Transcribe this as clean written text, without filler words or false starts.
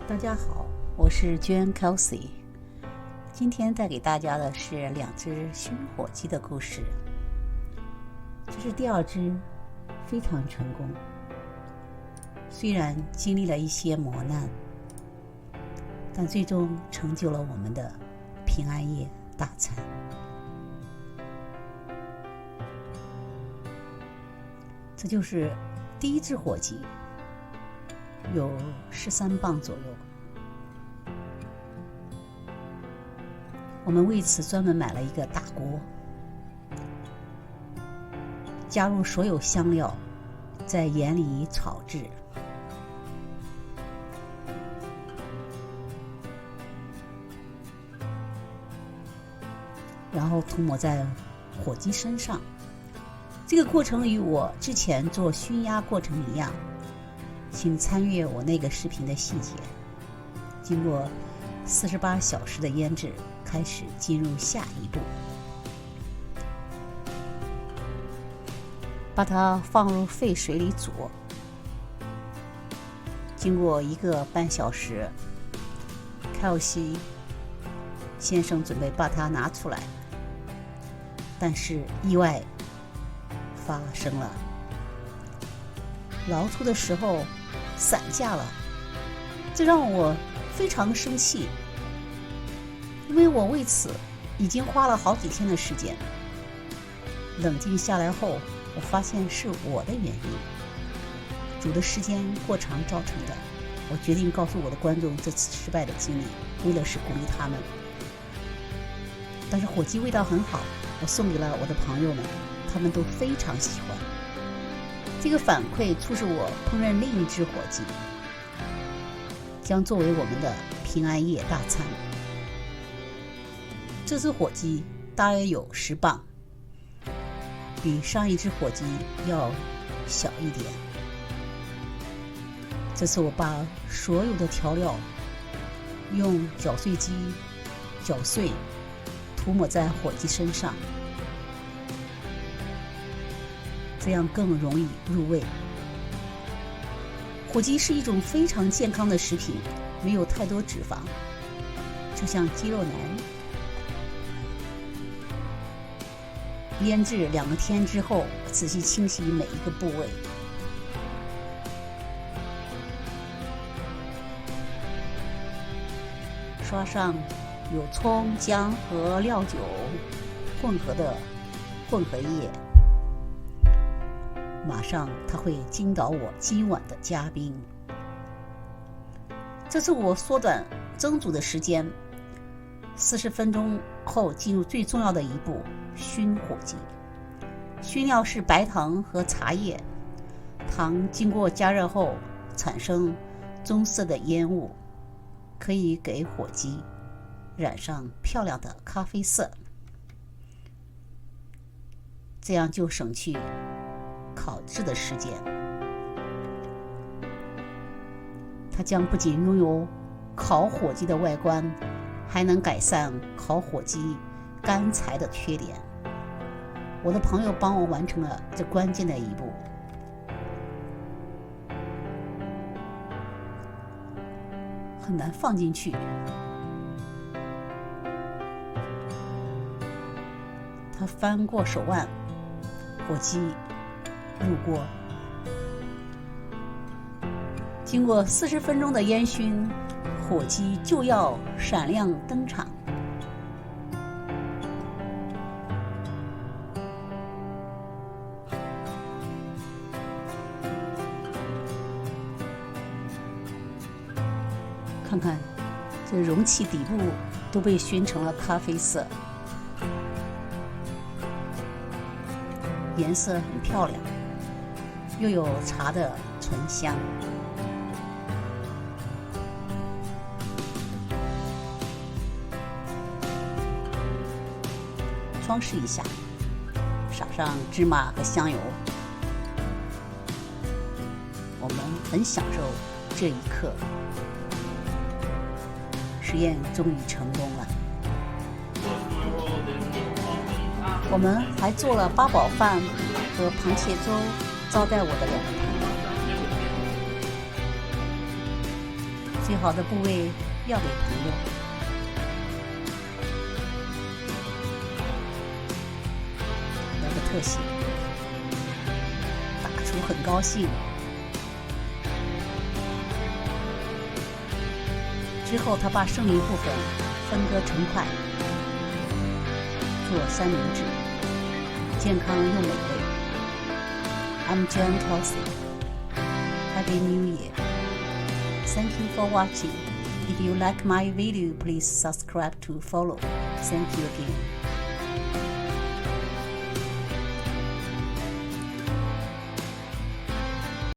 大家好，我是 Jane Kelsey。今天带给大家的是两只熏火鸡的故事。这是第二只，非常成功。虽然经历了一些磨难，但最终成就了我们的平安夜大餐。这就是第一只火鸡，有13磅左右。我们为此专门买了一个大锅，加入所有香料，在盐里炒制，然后涂抹在火鸡身上。这个过程与我之前做熏鸭过程一样，请参阅我那个视频的细节。经过48小时的腌制，开始进入下一步，把它放入沸水里煮。经过1个半小时，凯尔西先生准备把它拿出来，但是意外发生了，捞出的时候散架了，这让我非常生气，因为我为此已经花了好几天的时间。冷静下来后，我发现是我的原因，煮的时间过长造成的。我决定告诉我的观众这次失败的经历，为了是鼓励他们。但是火鸡味道很好，我送给了我的朋友们，他们都非常喜欢。这个反馈促使我烹饪另一只火鸡，将作为我们的平安夜大餐。这只火鸡大约有10磅，比上一只火鸡要小一点。这次我把所有的调料用搅碎机搅碎，涂抹在火鸡身上，这样更容易入味。火鸡是一种非常健康的食品，没有太多脂肪，就像鸡肉男。腌制2个天之后，仔细清洗每一个部位。刷上有葱、姜和料酒混合的混合液，马上它会惊倒我今晚的嘉宾。这是我缩短蒸煮的时间，40分钟后进入最重要的一步，熏火鸡。熏料是白糖和茶叶，糖经过加热后产生棕色的烟雾，可以给火鸡染上漂亮的咖啡色，这样就省去烤制的时间。它将不仅拥有烤火鸡的外观，还能改善烤火鸡干柴的缺点。我的朋友帮我完成了这关键的一步。很难放进去，他翻过手腕，火鸡入锅。经过40分钟的烟熏，火鸡就要闪亮登场。看看，这容器底部都被熏成了咖啡色，颜色很漂亮，又有茶的醇香。装饰一下，撒上芝麻和香油。我们很享受这一刻。实验终于成功了。我们还做了八宝饭和螃蟹粥招待我的2个朋友。最好的部位要给朋友。来个特写，大厨很高兴。之后，他把剩余部分分割成块，做三明治，健康又美味。I'm Joan Kelsey. Happy New Year. Thank you for watching. If you like my video, please subscribe to follow. Thank you again.